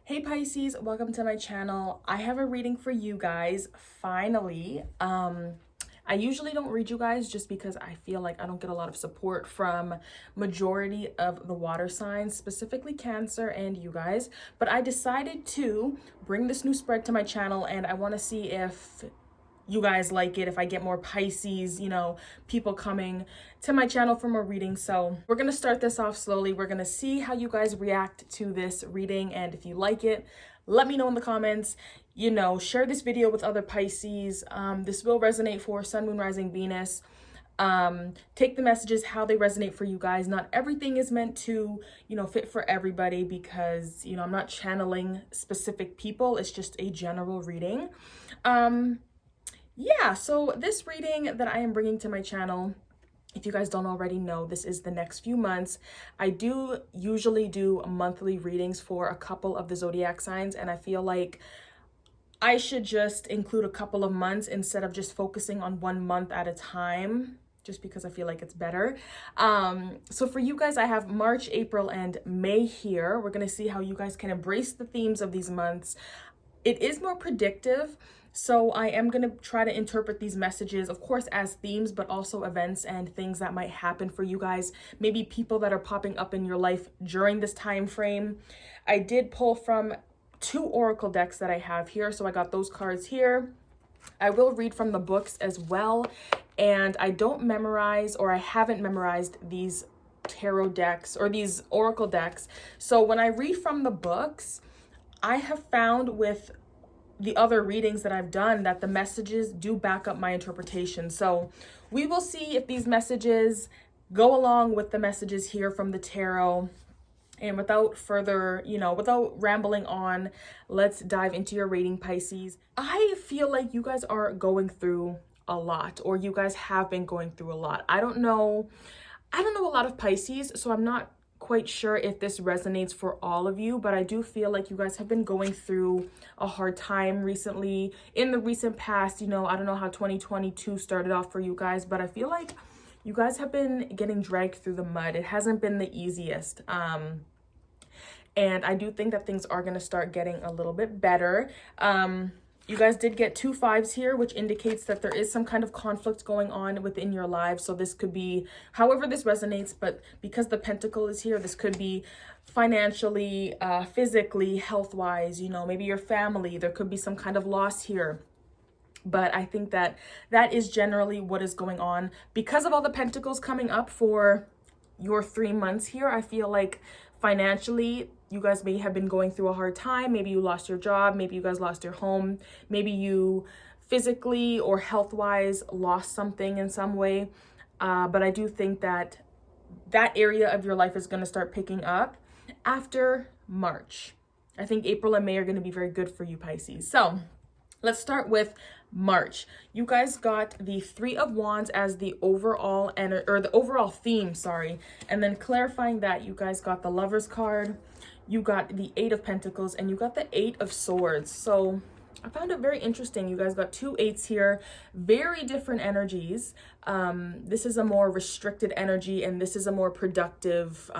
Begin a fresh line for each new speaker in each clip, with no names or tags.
Hey Pisces, welcome to my channel. I have a reading for you guys, finally. I usually don't read you guys just because I feel like I don't get a lot of support from majority of the water signs, specifically Cancer and you guys. But I decided to bring this new spread to my channel and I want to see if you guys like it, if I get more Pisces, people coming to my channel for more readings. So we're going to start this off slowly. We're going to see how you guys react to this reading. And if you like it, let me know in the comments. Share this video with other Pisces. This will resonate for Sun, Moon, Rising, Venus. Take the messages how they resonate for you guys. Not everything is meant to, fit for everybody because, I'm not channeling specific people. It's just a general reading. Yeah, so this reading that I am bringing to my channel, if you guys don't already know, this is the next few months. I do usually do monthly readings for a couple of the zodiac signs, and I feel like I should just include a couple of months instead of just focusing on 1 month at a time, just because I feel like it's better. So for you guys, I have March, April, and May here. We're going to see how you guys can embrace the themes of these months. It is more predictive. So I am going to try to interpret these messages, of course, as themes, but also events and things that might happen for you guys. Maybe people that are popping up in your life during this time frame. I did pull from 2 oracle decks that I have here. So I got those cards here. I will read from the books as well. And I don't memorize, or I haven't memorized these tarot decks or these oracle decks. So when I read from the books, I have found with the other readings that I've done that the messages do back up my interpretation. So we will see if these messages go along with the messages here from the tarot. And without further, without rambling on, let's dive into your reading, Pisces. I feel like you guys are going through a lot, or you guys have been going through a lot. I don't know a lot of Pisces, so I'm not quite sure if this resonates for all of you, but I do feel like you guys have been going through a hard time recently. In the recent past, I don't know how 2022 started off for you guys, but I feel like you guys have been getting dragged through the mud. It hasn't been the easiest. And I do think that things are going to start getting a little bit better. You guys did get 2 5s here, which indicates that there is some kind of conflict going on within your lives. So this could be, however this resonates, but because the Pentacle is here, this could be financially, physically, health-wise, maybe your family. There could be some kind of loss here. But I think that that is generally what is going on. Because of all the Pentacles coming up for your 3 months here, I feel like financially, you guys may have been going through a hard time. Maybe you lost your job. Maybe you guys lost your home. Maybe you physically or health-wise lost something in some way. But I do think that that area of your life is going to start picking up after March. I think April and May are going to be very good for you, Pisces. So let's start with March. You guys got the 3 of Wands as the overall or the overall theme, sorry. And then clarifying that, you guys got the Lover's card, you got the 8 of Pentacles, and you got the 8 of Swords. So I found it very interesting. You guys got 2 8s here, very different energies. This is a more restricted energy, and this is a more productive,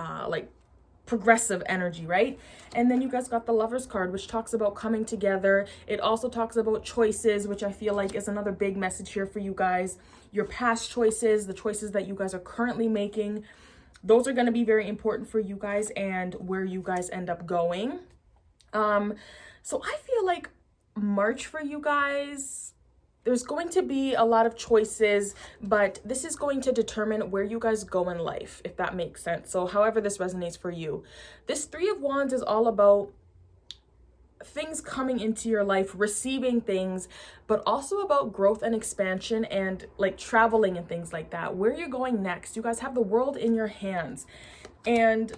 progressive energy, right? And then you guys got the Lover's card, which talks about coming together. It also talks about choices, which I feel like is another big message here for you guys. Your past choices, the choices that you guys are currently making, those are going to be very important for you guys and where you guys end up going. So I feel like March for you guys, there's going to be a lot of choices, but this is going to determine where you guys go in life, if that makes sense. So however this resonates for you. This 3 of Wands is all about things coming into your life, receiving things, but also about growth and expansion and like traveling and things like that. Where you're going next. You guys have the world in your hands. And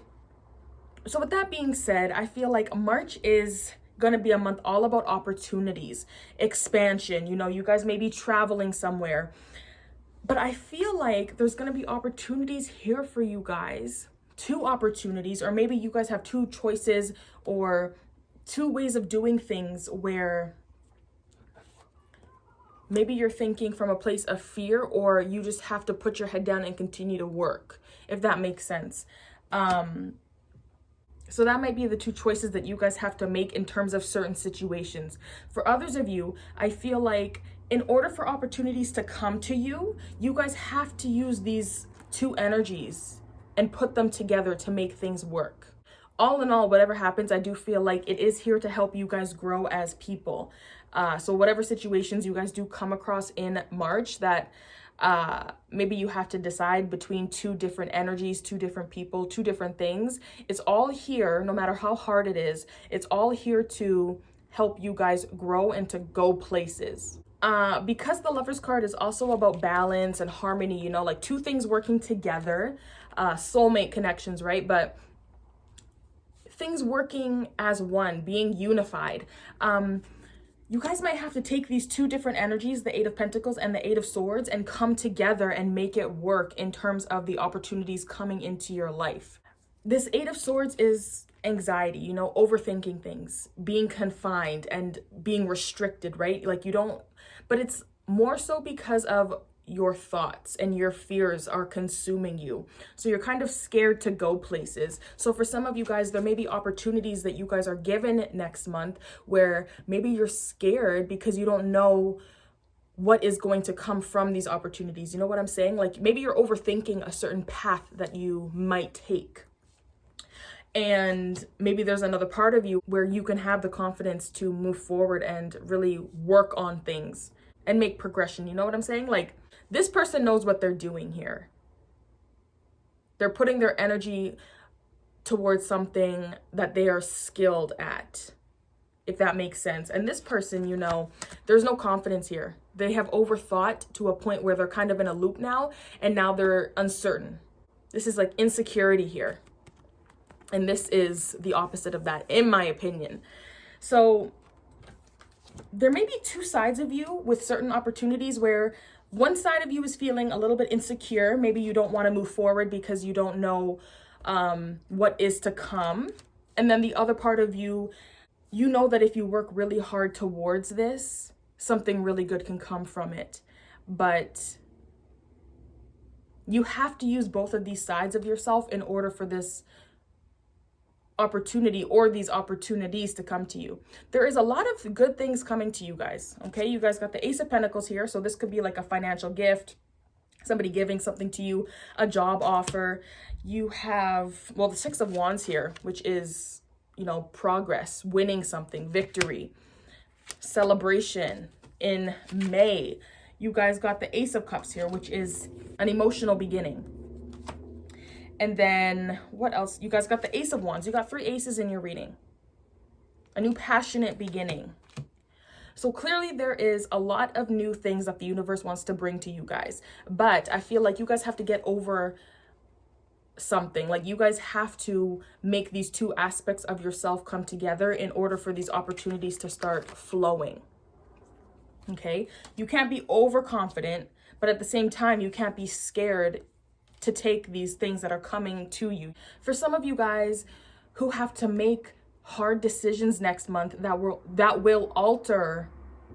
so with that being said, I feel like March is going to be a month all about opportunities, expansion. You guys may be traveling somewhere, but I feel like there's going to be opportunities here for you guys, 2 opportunities, or maybe you guys have 2 choices or 2 ways of doing things where maybe you're thinking from a place of fear, or you just have to put your head down and continue to work, if that makes sense. So that might be the two choices that you guys have to make in terms of certain situations. For others of you, I feel like in order for opportunities to come to you, you guys have to use these two energies and put them together to make things work. All in all, whatever happens, I do feel like it is here to help you guys grow as people. So whatever situations you guys do come across in March that maybe you have to decide between two different energies, two different people, two different things, it's all here, no matter how hard it is, it's all here to help you guys grow and to go places. Because the Lovers card is also about balance and harmony, you know, like two things working together, soulmate connections, right? But things working as one, being unified. You guys might have to take these two different energies, the Eight of Pentacles and the Eight of Swords, and come together and make it work in terms of the opportunities coming into your life. This Eight of Swords is anxiety, you know, overthinking things, being confined and being restricted, right? Like you don't, but it's more so because of your thoughts and your fears are consuming you. So you're kind of scared to go places. So for some of you guys, there may be opportunities that you guys are given next month where maybe you're scared because you don't know what is going to come from these opportunities. You know what I'm saying? Like maybe you're overthinking a certain path that you might take. And maybe there's another part of you where you can have the confidence to move forward and really work on things and make progression. You know what I'm saying? Like this person knows what they're doing here. They're putting their energy towards something that they are skilled at, if that makes sense. And this person, you know, there's no confidence here. They have overthought to a point where they're kind of in a loop now, and now they're uncertain. This is like insecurity here. And this is the opposite of that, in my opinion. So there may be two sides of you with certain opportunities where one side of you is feeling a little bit insecure. Maybe you don't want to move forward because you don't know what is to come. And then the other part of you, you know that if you work really hard towards this, something really good can come from it. But you have to use both of these sides of yourself in order for this opportunity or these opportunities to come to you. There is a lot of good things coming to you guys. Okay, you guys got the Ace of Pentacles here, so this could be like a financial gift, somebody giving something to you, a job offer. You have, well, the Six of Wands here, which is, you know, progress, winning something, victory, celebration. In May, you guys got the Ace of Cups here, which is an emotional beginning. And then what else? You guys got the Ace of Wands. You got 3 aces in your reading. A new passionate beginning. So clearly there is a lot of new things that the universe wants to bring to you guys. But I feel like you guys have to get over something. Like you guys have to make these two aspects of yourself come together in order for these opportunities to start flowing. Okay? You can't be overconfident, but at the same time, you can't be scared to take these things that are coming to you. For some of you guys who have to make hard decisions next month that will alter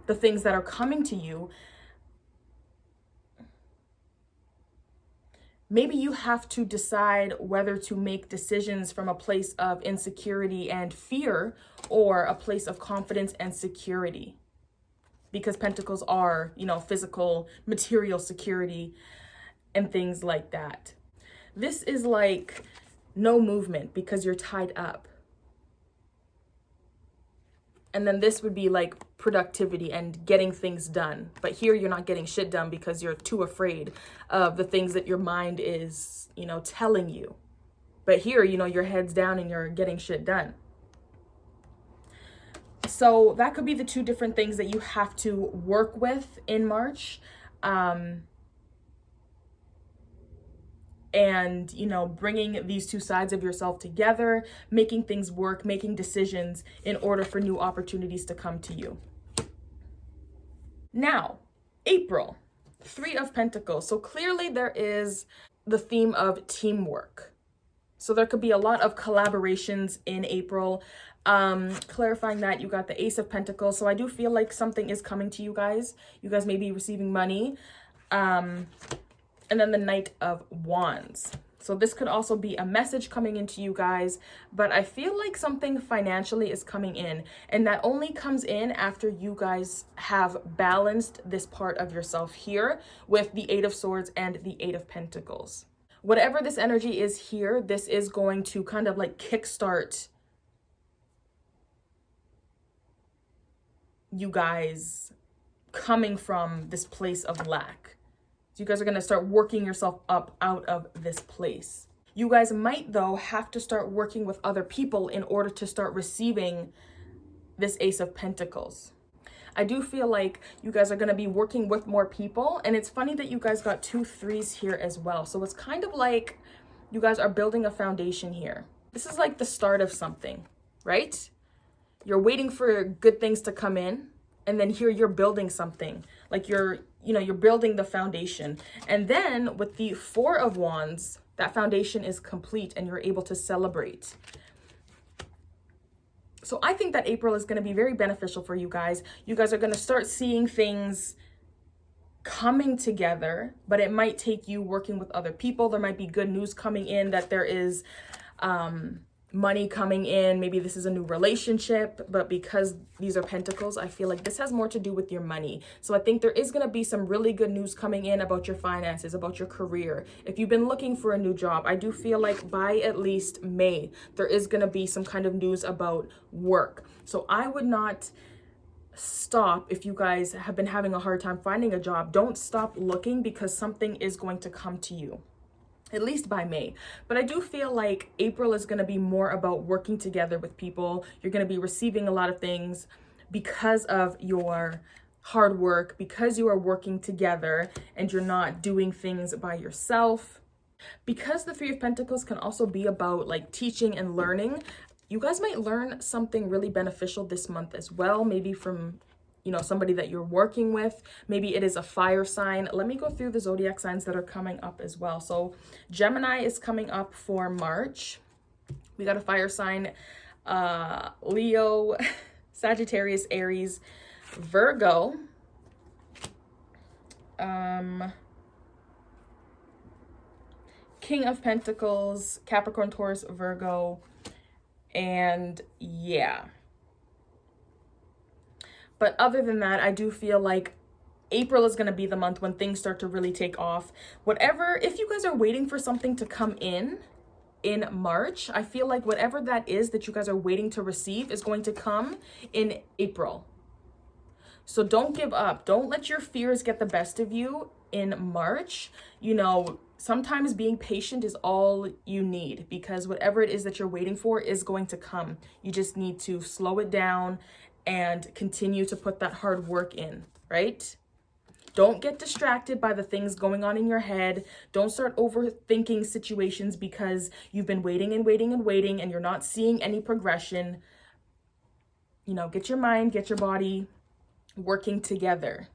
the things that are coming to you, maybe you have to decide whether to make decisions from a place of insecurity and fear or a place of confidence and security. Because pentacles are, you know, physical, material security and things like that. This is like no movement because you're tied up. And then this would be like productivity and getting things done. But here you're not getting shit done because you're too afraid of the things that your mind is, you know, telling you. But here, you know, your head's down and you're getting shit done. So that could be the two different things that you have to work with in March. And, you know, bringing these two sides of yourself together, making things work, making decisions in order for new opportunities to come to you. Now, April, 3 of Pentacles. So clearly there is the theme of teamwork. So there could be a lot of collaborations in April. Clarifying that, you got the Ace of Pentacles. So I do feel like something is coming to you guys. You guys may be receiving money. And then the Knight of Wands. So this could also be a message coming into you guys, but I feel like something financially is coming in, and that only comes in after you guys have balanced this part of yourself here with the Eight of Swords and the Eight of Pentacles. Whatever this energy is here, this is going to kind of like kickstart you guys coming from this place of lack. So you guys are going to start working yourself up out of this place. You guys might, though, have to start working with other people in order to start receiving this Ace of Pentacles. I do feel like you guys are going to be working with more people. And it's funny that you guys got 2 3s here as well. So it's kind of like you guys are building a foundation here. This is like the start of something, right? You're waiting for good things to come in. And then here you're building something, like you're building the foundation. And then with the 4 of Wands, that foundation is complete and you're able to celebrate. So I think that April is going to be very beneficial for you guys. You guys are going to start seeing things coming together, but it might take you working with other people. There might be good news coming in that there is money coming in. Maybe this is a new relationship, but because these are pentacles, I feel like this has more to do with your money. So I think there is going to be some really good news coming in about your finances, about your career. If you've been looking for a new job, I do feel like by at least May, there is going to be some kind of news about work. So I would not stop. If you guys have been having a hard time finding a job, don't stop looking, because something is going to come to you, at least by May. But I do feel like April is going to be more about working together with people. You're going to be receiving a lot of things because of your hard work, because you are working together and you're not doing things by yourself. Because the 3 of Pentacles can also be about like teaching and learning, you guys might learn something really beneficial this month as well. Maybe from somebody that you're working with. Maybe it is a fire sign. Let me go through the zodiac signs that are coming up as well. So Gemini is coming up for March. We got a fire sign, Leo, Sagittarius, Aries, Virgo, King of Pentacles, Capricorn, Taurus, Virgo, and yeah. But other than that, I do feel like April is going to be the month when things start to really take off. If you guys are waiting for something to come in March, I feel like whatever that is that you guys are waiting to receive is going to come in April. So don't give up. Don't let your fears get the best of you in March. Sometimes being patient is all you need, because whatever it is that you're waiting for is going to come. You just need to slow it down and continue to put that hard work in, right? Don't get distracted by the things going on in your head. Don't start overthinking situations because you've been waiting and waiting and waiting and you're not seeing any progression. Get your mind, get your body working together.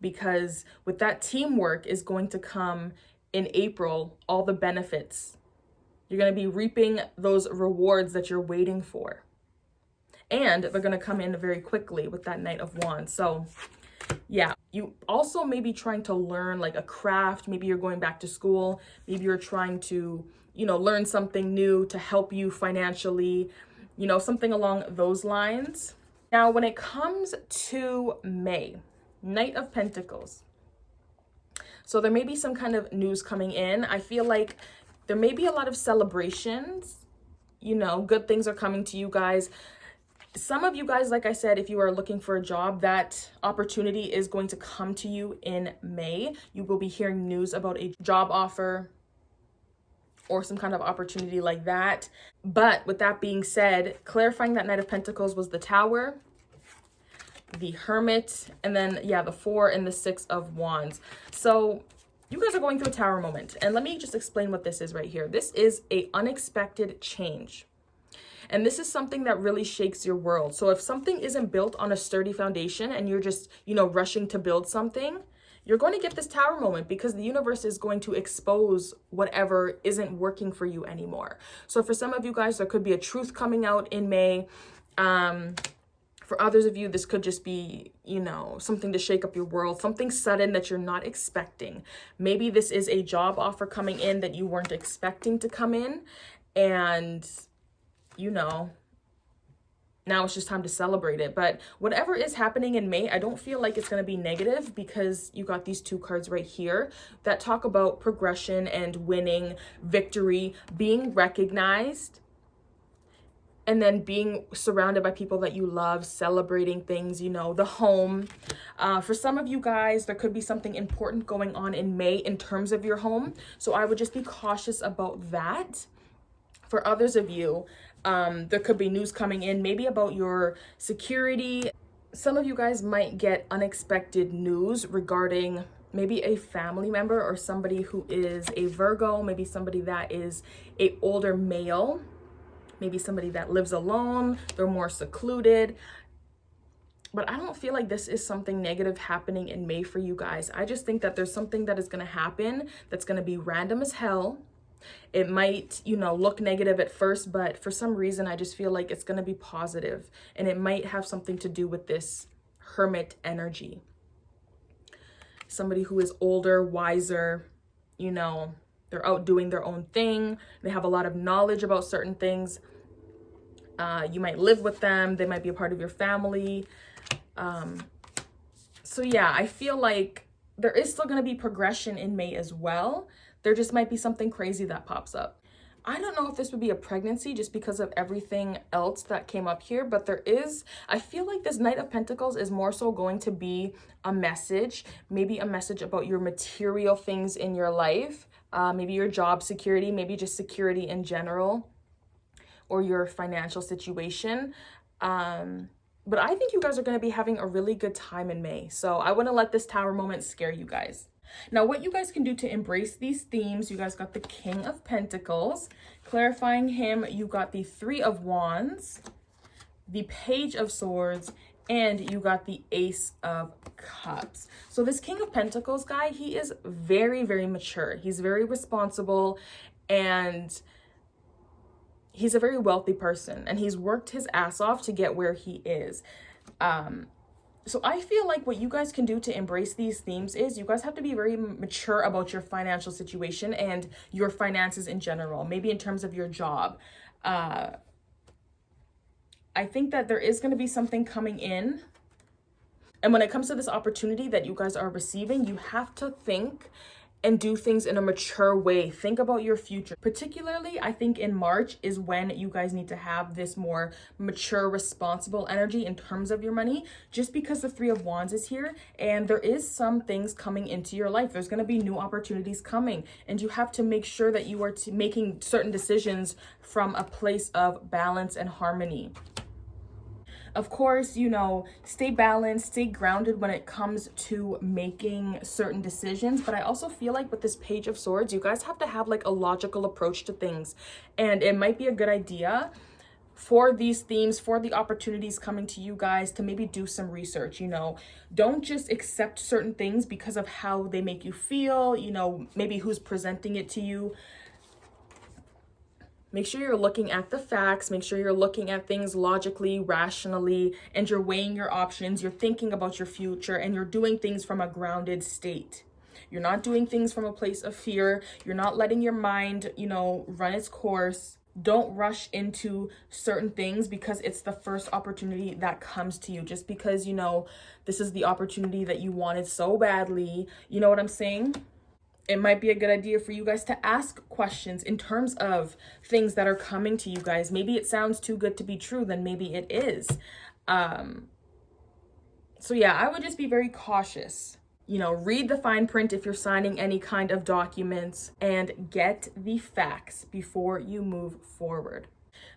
Because with that teamwork is going to come in April, all the benefits. You're going to be reaping those rewards that you're waiting for. And they're going to come in very quickly with that Knight of Wands. So yeah, you also may be trying to learn like a craft. Maybe you're going back to school. Maybe you're trying to, learn something new to help you financially, something along those lines. Now, when it comes to May, Knight of Pentacles. So there may be some kind of news coming in. I feel like there may be a lot of celebrations. Good things are coming to you guys. Some of you guys, like I said, if you are looking for a job, that opportunity is going to come to you in May. You will be hearing news about a job offer or some kind of opportunity like that. But with that being said, clarifying that Knight of Pentacles was the Tower, the Hermit, and then, the 4 and the 6 of Wands. So you guys are going through a Tower moment. And let me just explain what this is right here. This is an unexpected change. And this is something that really shakes your world. So if something isn't built on a sturdy foundation and you're just, rushing to build something, you're going to get this Tower moment because the universe is going to expose whatever isn't working for you anymore. So for some of you guys, there could be a truth coming out in May. For For others of you, this could just be, you know, something to shake up your world, something sudden that you're not expecting. Maybe this is a job offer coming in that you weren't expecting to come in, and, you know, now it's just time to celebrate it. But whatever is happening in May, I don't feel like it's going to be negative, because you got these two cards right here that talk about progression and winning, victory, being recognized, and then being surrounded by people that you love, celebrating things, you know, the home. For some of you guys, there could be something important going on in May in terms of your home. So I would just be cautious about that. For others of you, there could be news coming in, maybe about your security. Some of you guys might get unexpected news regarding maybe a family member or somebody who is a Virgo, maybe somebody that is an older male, maybe somebody that lives alone, they're more secluded. But I don't feel like this is something negative happening in May for you guys. I just think that there's something that is going to happen that's going to be random as hell. It might, you know, look negative at first, but for some reason, I just feel like it's going to be positive, and it might have something to do with this hermit energy. Somebody who is older, wiser, you know, they're out doing their own thing. They have a lot of knowledge about certain things. You might live with them. They might be a part of your family. So yeah, I feel like there is still going to be progression in May as well. There just might be something crazy that pops up. I don't know if this would be a pregnancy just because of everything else that came up here, but there is, I feel like this Knight of Pentacles is more so going to be a message, maybe a message about your material things in your life, maybe your job security, maybe just security in general, or your financial situation. But I think you guys are going to be having a really good time in May. So I wouldn't let this Tower moment scare you guys. Now, what you guys can do to embrace these themes, you guys got the King of Pentacles. Clarifying him, you got the Three of Wands, the Page of Swords, and you got the Ace of Cups. So this King of Pentacles guy, he is very, very mature. He's very responsible, and he's a very wealthy person, and he's worked his ass off to get where he is. So I feel like what you guys can do to embrace these themes is you guys have to be very mature about your financial situation and your finances in general, maybe in terms of your job. I think that there is going to be something coming in. And when it comes to this opportunity that you guys are receiving, you have to think and do things in a mature way. Think about your future. Particularly, I think in March is when you guys need to have this more mature, responsible energy in terms of your money, just because the Three of Wands is here and there is some things coming into your life. There's gonna be new opportunities coming, and you have to make sure that you are making certain decisions from a place of balance and harmony. Of course, you know, stay balanced, stay grounded when it comes to making certain decisions. But I also feel like with this Page of Swords, you guys have to have like a logical approach to things. And it might be a good idea for these themes, for the opportunities coming to you guys, to maybe do some research. You know, don't just accept certain things because of how they make you feel, you know, maybe who's presenting it to you. Make sure you're looking at the facts, make sure you're looking at things logically, rationally, and you're weighing your options, you're thinking about your future, and you're doing things from a grounded state. You're not doing things from a place of fear. You're not letting your mind, you know, run its course. Don't rush into certain things because it's the first opportunity that comes to you. Just because, you know, this is the opportunity that you wanted so badly. You know what I'm saying? It might be a good idea for you guys to ask questions in terms of things that are coming to you guys. Maybe it sounds too good to be true, then maybe it is. So yeah, I would just be very cautious. You know, read the fine print if you're signing any kind of documents, and get the facts before you move forward.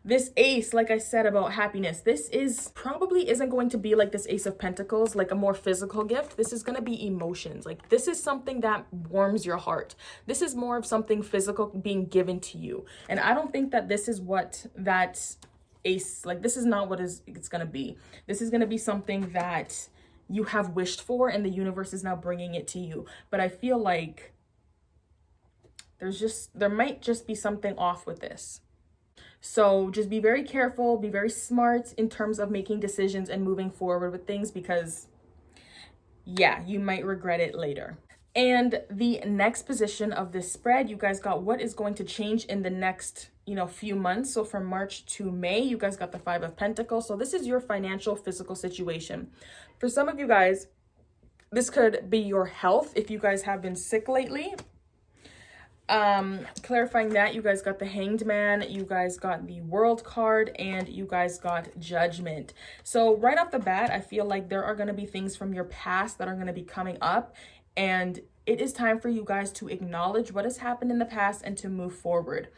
This Ace, like I said about happiness, this is probably isn't going to be like this Ace of Pentacles, like a more physical gift. This is going to be emotions. Like, this is something that warms your heart. This is more of something physical being given to you. And I don't think that this is what that Ace, like, this is not what it's going to be. This is going to be something that you have wished for, and the universe is now bringing it to you. But I feel like there might just be something off with this. So just be very careful, be very smart in terms of making decisions and moving forward with things, because yeah, you might regret it later. And the next position of this spread, you guys got what is going to change in the next, few months. So from March to May, you guys got the Five of Pentacles. So this is your financial, physical situation. For some of you guys, this could be your health if you guys have been sick lately. Clarifying that, you guys got the Hanged Man, you guys got the World card, and you guys got Judgment. So right off the bat, I feel like there are going to be things from your past that are going to be coming up, and it is time for you guys to acknowledge what has happened in the past and to move forward.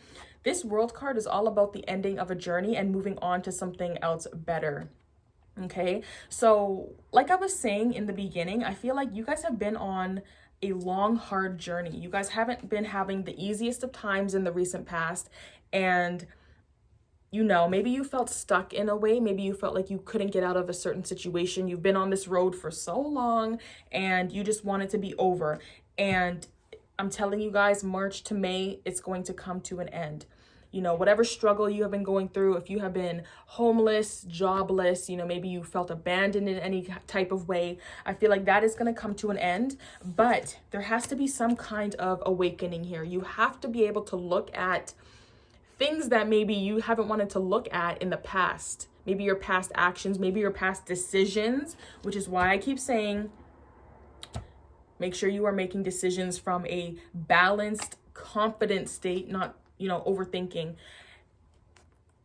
This World card is all about the ending of a journey and moving on to something else better. Okay, so like I was saying in the beginning, I feel like you guys have been on a long, hard journey. You guys haven't been having the easiest of times in the recent past. And, maybe you felt stuck in a way. Maybe you felt like you couldn't get out of a certain situation. You've been on this road for so long and you just want it to be over. And I'm telling you guys, March to May, it's going to come to an end. Whatever struggle you have been going through, if you have been homeless, jobless, maybe you felt abandoned in any type of way, I feel like that is going to come to an end. But there has to be some kind of awakening here. You have to be able to look at things that maybe you haven't wanted to look at in the past. Maybe your past actions, maybe your past decisions, which is why I keep saying, make sure you are making decisions from a balanced, confident state, not overthinking,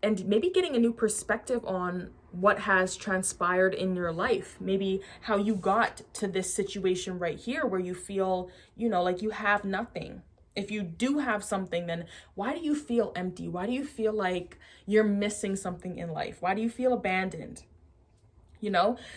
and maybe getting a new perspective on what has transpired in your life. Maybe how you got to this situation right here where you feel, like you have nothing. If you do have something, then why do you feel empty? Why do you feel like you're missing something in life? Why do you feel abandoned?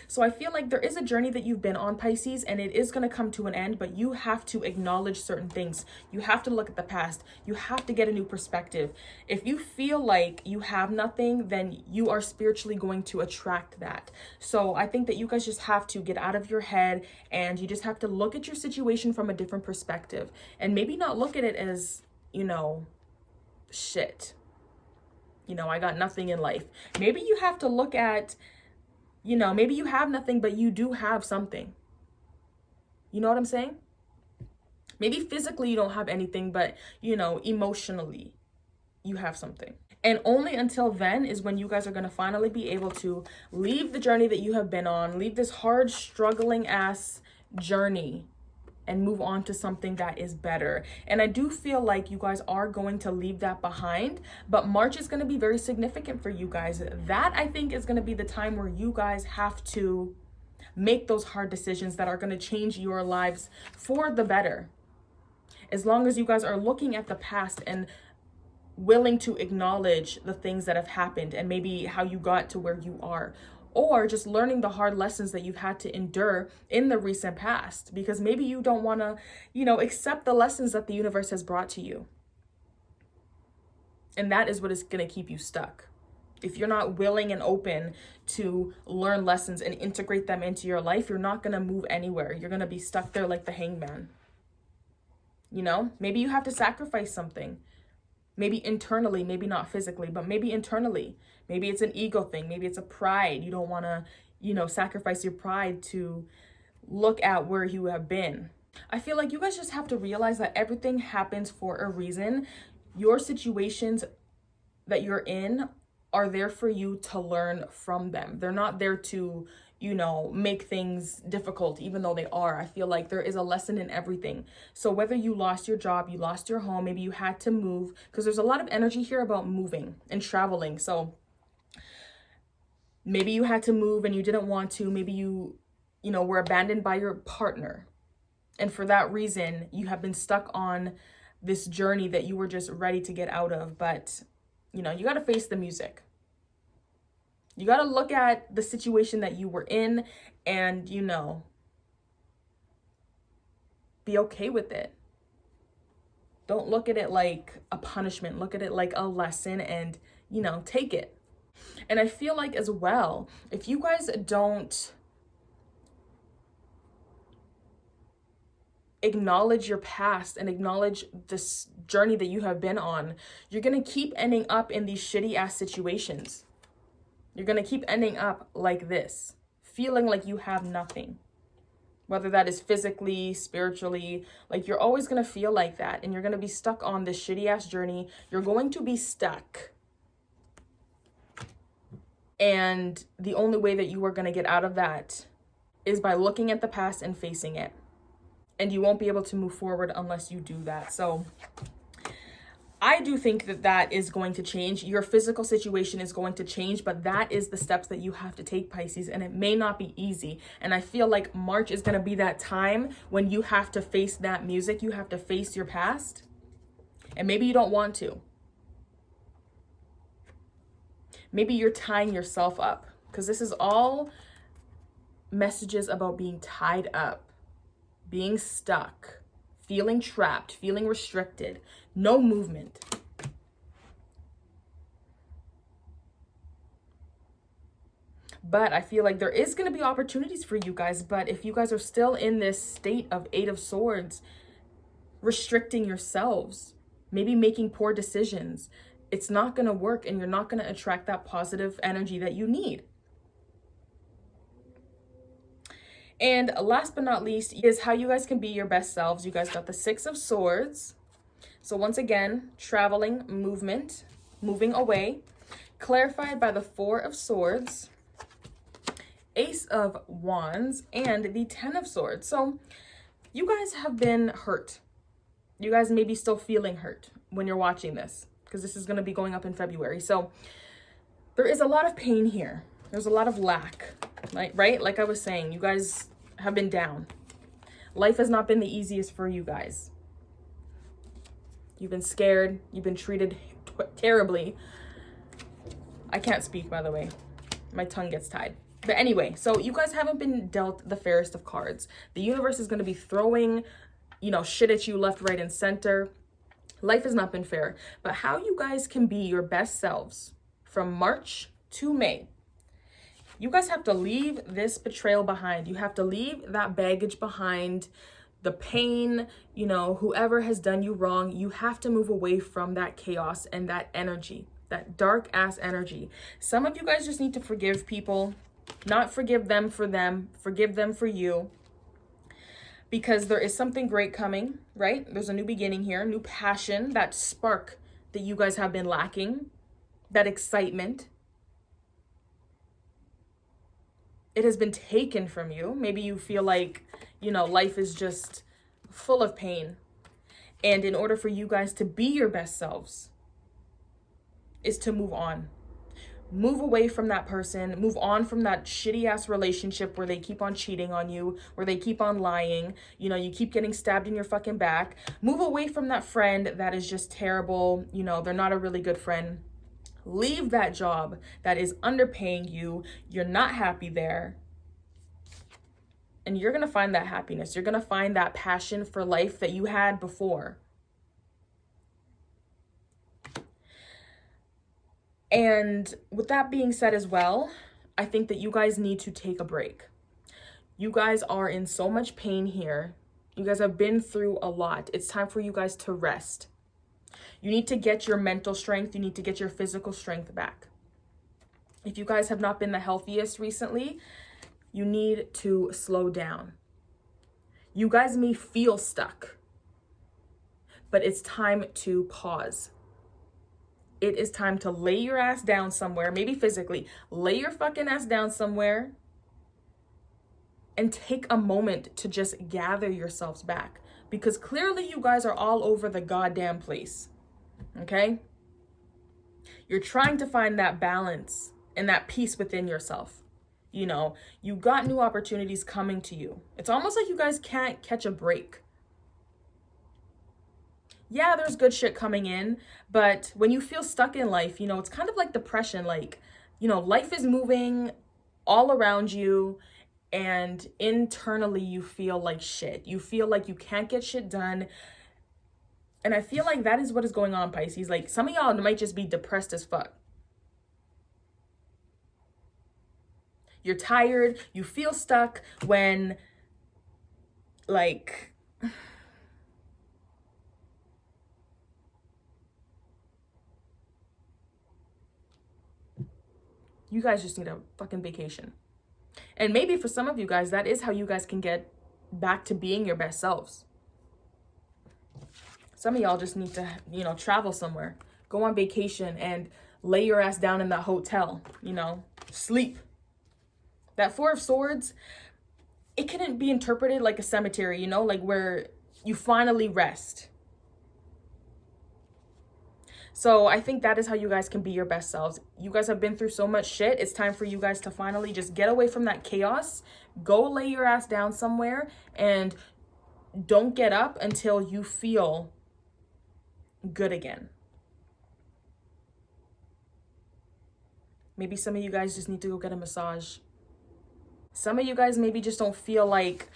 So I feel like there is a journey that you've been on, Pisces, and it is going to come to an end, but you have to acknowledge certain things. You have to look at the past. You have to get a new perspective. If you feel like you have nothing, then you are spiritually going to attract that. So I think that you guys just have to get out of your head, and you just have to look at your situation from a different perspective, and maybe not look at it as, shit. I got nothing in life. Maybe you have to look at, maybe you have nothing, but you do have something. You know what I'm saying? Maybe physically you don't have anything, but, emotionally you have something. And only until then is when you guys are going to finally be able to leave the journey that you have been on, leave this hard, struggling ass journey, and move on to something that is better. And I do feel like you guys are going to leave that behind, but March is going to be very significant for you guys. That, I think, is going to be the time where you guys have to make those hard decisions that are going to change your lives for the better. As long as you guys are looking at the past and willing to acknowledge the things that have happened and maybe how you got to where you are, or just learning the hard lessons that you've had to endure in the recent past, because maybe you don't want to, accept the lessons that the universe has brought to you. And that is what is going to keep you stuck. If you're not willing and open to learn lessons and integrate them into your life, you're not going to move anywhere. You're going to be stuck there like the hangman. Maybe you have to sacrifice something. Maybe internally, maybe not physically, but maybe internally. Maybe it's an ego thing. Maybe it's a pride. You don't want to, sacrifice your pride to look at where you have been. I feel like you guys just have to realize that everything happens for a reason. Your situations that you're in are there for you to learn from them. They're not there to, make things difficult, even though they are. I feel like there is a lesson in everything. So whether you lost your job, you lost your home, maybe you had to move, because there's a lot of energy here about moving and traveling. So maybe you had to move and you didn't want to. Maybe you were abandoned by your partner. And for that reason, you have been stuck on this journey that you were just ready to get out of. But, you got to face the music. You got to look at the situation that you were in and, be okay with it. Don't look at it like a punishment. Look at it like a lesson and, take it. And I feel like as well, if you guys don't acknowledge your past and acknowledge this journey that you have been on, you're going to keep ending up in these shitty ass situations. You're going to keep ending up like this, feeling like you have nothing. Whether that is physically, spiritually, like you're always going to feel like that. And you're going to be stuck on this shitty ass journey. You're going to be stuck. And the only way that you are going to get out of that is by looking at the past and facing it. And you won't be able to move forward unless you do that. So I do think that that is going to change. Your physical situation is going to change, but that is the steps that you have to take, Pisces, and it may not be easy. And I feel like March is going to be that time when you have to face that music. You have to face your past, and maybe you don't want to. Maybe you're tying yourself up, because this is all messages about being tied up, being stuck, feeling trapped, feeling restricted, no movement. But I feel like there is going to be opportunities for you guys. But if you guys are still in this state of Eight of Swords, restricting yourselves, maybe making poor decisions, it's not going to work, and you're not going to attract that positive energy that you need. And last but not least is how you guys can be your best selves. You guys got the Six of Swords. So once again, traveling, movement, moving away, clarified by the Four of Swords, Ace of Wands, and the Ten of Swords. So you guys have been hurt. You guys may be still feeling hurt when you're watching this, because this is going to be going up in February. So there is a lot of pain here. There's a lot of lack, right? Like I was saying, you guys have been down. Life has not been the easiest for you guys. You've been scared. You've been treated terribly. I can't speak, by the way. My tongue gets tied. But anyway, so you guys haven't been dealt the fairest of cards. The universe is going to be throwing, shit at you left, right, and center. Life has not been fair. But how you guys can be your best selves from March to May, you guys have to leave this betrayal behind. You have to leave that baggage behind, the pain, whoever has done you wrong. You have to move away from that chaos and that energy, that dark ass energy. Some of you guys just need to forgive people, not forgive them, forgive them for you. Because there is something great coming, right? There's a new beginning here, new passion, that spark that you guys have been lacking, that excitement. It has been taken from you. Maybe you feel like, life is just full of pain. And in order for you guys to be your best selves, is to move on. Move away from that person. Move on from that shitty ass relationship where they keep on cheating on you, where they keep on lying. You keep getting stabbed in your fucking back. Move away from that friend that is just terrible. They're not a really good friend. Leave that job that is underpaying you. You're not happy there. And you're going to find that happiness. You're going to find that passion for life that you had before. And with that being said as well, I think that you guys need to take a break. You guys are in so much pain here. You guys have been through a lot. It's time for you guys to rest. You need to get your mental strength. You need to get your physical strength back. If you guys have not been the healthiest recently, you need to slow down. You guys may feel stuck, but it's time to pause. It is time to lay your ass down somewhere, maybe physically. Lay your fucking ass down somewhere and take a moment to just gather yourselves back. Because clearly you guys are all over the goddamn place. Okay? You're trying to find that balance and that peace within yourself. You got new opportunities coming to you. It's almost like you guys can't catch a break. Yeah, there's good shit coming in, but when you feel stuck in life, it's kind of like depression. Life is moving all around you, and internally you feel like shit. You feel like you can't get shit done. And I feel like that is what is going on, Pisces. Like, some of y'all might just be depressed as fuck. You're tired. You feel stuck when, You guys just need a fucking vacation. And maybe for some of you guys, that is how you guys can get back to being your best selves. Some of y'all just need to, you know, travel somewhere, go on vacation and lay your ass down in that hotel, you know, sleep. That Four of Swords, it couldn't be interpreted like a cemetery, you know, like where you finally rest. So I think that is how you guys can be your best selves. You guys have been through so much shit. It's time for you guys to finally just get away from that chaos. Go lay your ass down somewhere and don't get up until you feel good again. Maybe some of you guys just need to go get a massage. Some of you guys maybe just don't feel like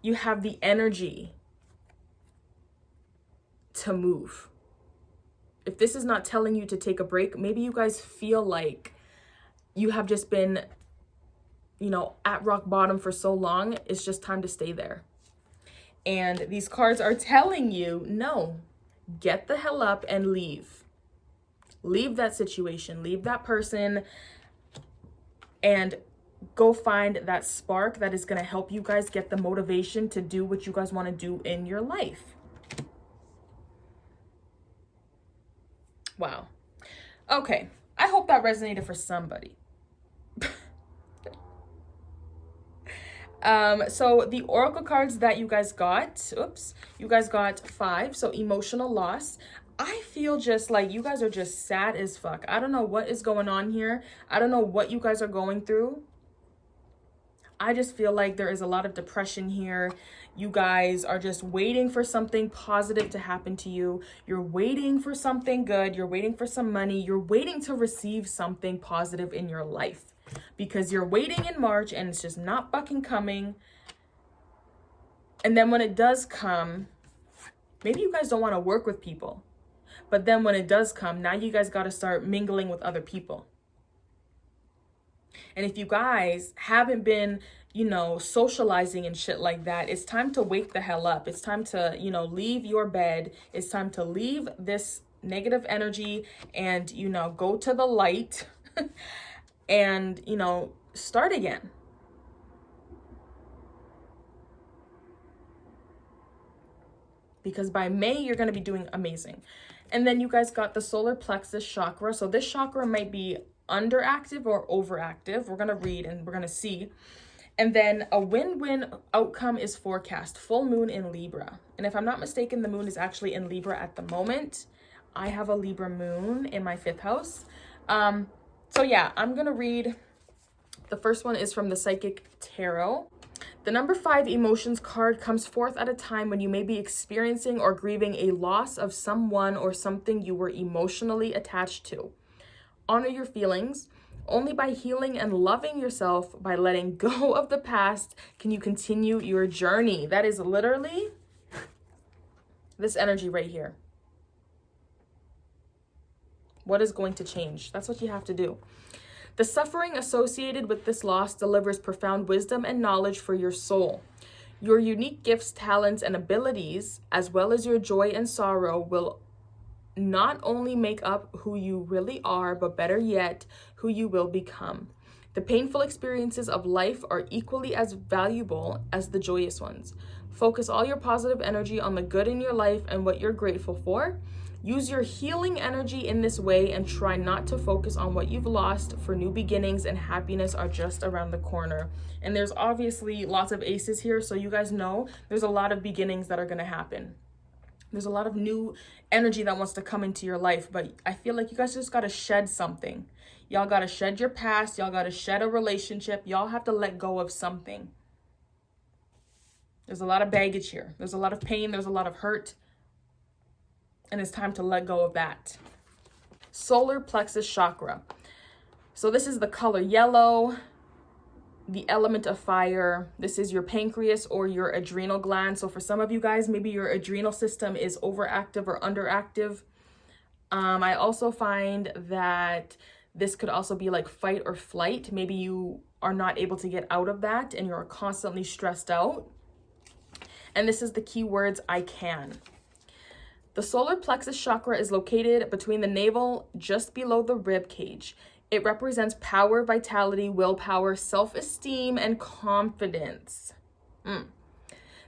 you have the energy to move. If this is not telling you to take a break, maybe you guys feel like you have just been, you know, at rock bottom for so long. It's just time to stay there. And these cards are telling you, no, get the hell up and leave. Leave that situation, leave that person, and go find that spark that is going to help you guys get the motivation to do what you guys want to do in your life. Wow. Okay. I hope that resonated for somebody. So the oracle cards that you guys got, you guys got 5. So emotional loss. I feel just like you guys are just sad as fuck. I don't know what is going on here. I don't know what you guys are going through. I just feel like there is a lot of depression here. You guys are just waiting for something positive to happen to you. You're waiting for something good. You're waiting for some money. You're waiting to receive something positive in your life because you're waiting in March and it's just not fucking coming. And then when it does come, maybe you guys don't want to work with people. But then when it does come, now you guys got to start mingling with other people. And if you guys haven't been, you know, socializing and shit like that, it's time to wake the hell up. It's time to, you know, leave your bed. It's time to leave this negative energy and, you know, go to the light and, you know, start again. Because by May, you're going to be doing amazing. And then you guys got the solar plexus chakra. So this chakra might be underactive or overactive. We're going to read and we're going to see. And then a win-win outcome is forecast. Full moon in Libra. And if I'm not mistaken, the moon is actually in Libra at the moment. I have a Libra moon in my 5th house. So yeah, I'm going to read. The first one is from the Psychic Tarot. The number 5 emotions card comes forth at a time when you may be experiencing or grieving a loss of someone or something you were emotionally attached to. Honor your feelings. Only by healing and loving yourself, by letting go of the past, can you continue your journey. That is literally this energy right here. What is going to change? That's what you have to do. The suffering associated with this loss delivers profound wisdom and knowledge for your soul. Your unique gifts, talents, and abilities, as well as your joy and sorrow, will not only make up who you really are, but better yet, who you will become. The painful experiences of life are equally as valuable as the joyous ones. Focus all your positive energy on the good in your life and what you're grateful for. Use your healing energy in this way and try not to focus on what you've lost, for new beginnings and happiness are just around the corner. And there's obviously lots of aces here, so you guys know there's a lot of beginnings that are going to happen. There's a lot of new energy that wants to come into your life, but I feel like you guys just got to shed something. Y'all got to shed your past. Y'all got to shed a relationship. Y'all have to let go of something. There's a lot of baggage here. There's a lot of pain. There's a lot of hurt. And it's time to let go of that. Solar plexus chakra. So this is the color yellow, the element of fire. This is your pancreas or your adrenal gland. So for some of you guys, maybe your adrenal system is overactive or underactive. I also find that this could also be like fight or flight. Maybe you are not able to get out of that and you're constantly stressed out. And this is the key words, I can. The solar plexus chakra is located between the navel, just below the rib cage. It represents power, vitality, willpower, self-esteem, and confidence.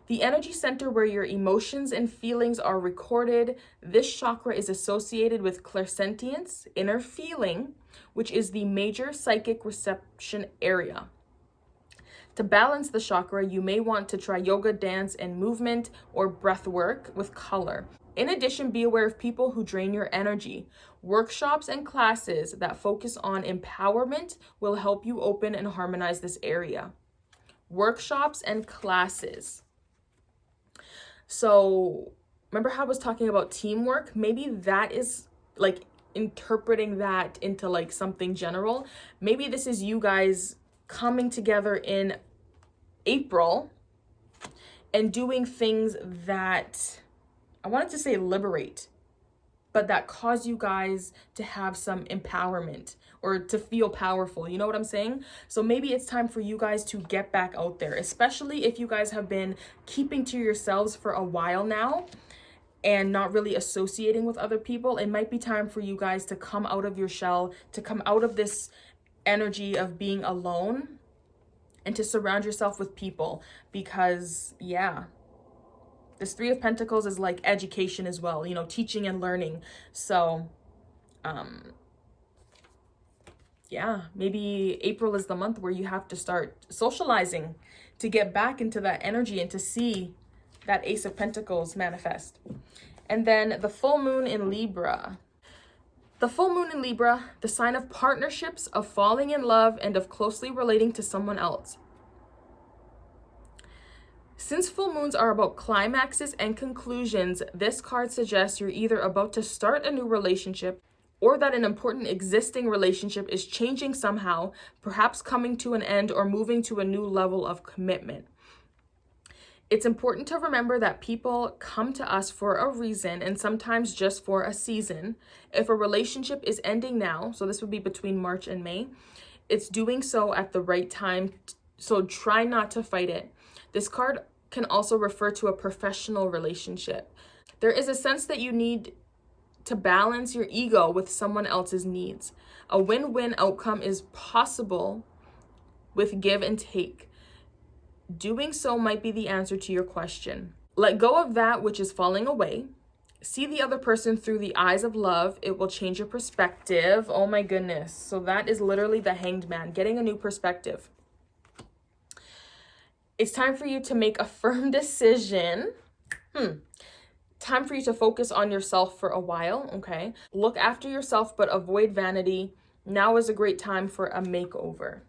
The energy center where your emotions and feelings are recorded. This chakra is associated with clairsentience, inner feeling, which is the major psychic reception area. To balance the chakra, you may want to try yoga, dance, and movement, or breath work with color. In addition, be aware of people who drain your energy. Workshops and classes that focus on empowerment will help you open and harmonize this area. Workshops and classes. So remember how I was talking about teamwork? Maybe that is like interpreting that into like something general. Maybe this is you guys coming together in April and doing things that, I wanted to say liberate, but that cause you guys to have some empowerment or to feel powerful. You know what I'm saying? So maybe it's time for you guys to get back out there, especially if you guys have been keeping to yourselves for a while now and not really associating with other people. It might be time for you guys to come out of your shell, to come out of this energy of being alone and to surround yourself with people, because yeah, this Three of Pentacles is like education as well, you know, teaching and learning. So, yeah, maybe April is the month where you have to start socializing to get back into that energy and to see that Ace of Pentacles manifest. And then the full moon in Libra. The full moon in Libra, the sign of partnerships, of falling in love, and of closely relating to someone else. Since full moons are about climaxes and conclusions, this card suggests you're either about to start a new relationship or that an important existing relationship is changing somehow, perhaps coming to an end or moving to a new level of commitment. It's important to remember that people come to us for a reason and sometimes just for a season. If a relationship is ending now, so this would be between March and May, it's doing so at the right time, so try not to fight it. This card can also refer to a professional relationship. There is a sense that you need to balance your ego with someone else's needs. A win-win outcome is possible with give and take. Doing so might be the answer to your question. Let go of that which is falling away. See the other person through the eyes of love. It will change your perspective. Oh my goodness. So that is literally the Hanged Man, getting a new perspective. It's time for you to make a firm decision. Time for you to focus on yourself for a while, okay? Look after yourself, but avoid vanity. Now is a great time for a makeover.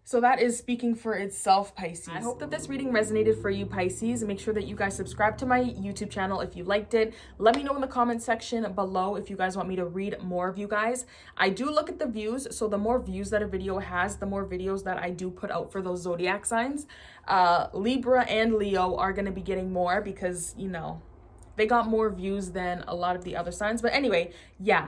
So that is speaking for itself, Pisces. I hope that this reading resonated for you, Pisces. Make sure that you guys subscribe to my YouTube channel if you liked it. Let me know in the comment section below if you guys want me to read more of you guys. I do look at the views, so the more views that a video has, the more videos that I do put out for those zodiac signs. Libra and Leo are going to be getting more because, you know, they got more views than a lot of the other signs. But anyway, yeah.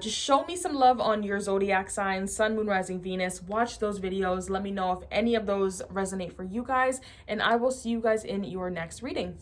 Just show me some love on your zodiac signs, Sun, Moon, Rising, Venus. Watch those videos. Let me know if any of those resonate for you guys. And I will see you guys in your next reading.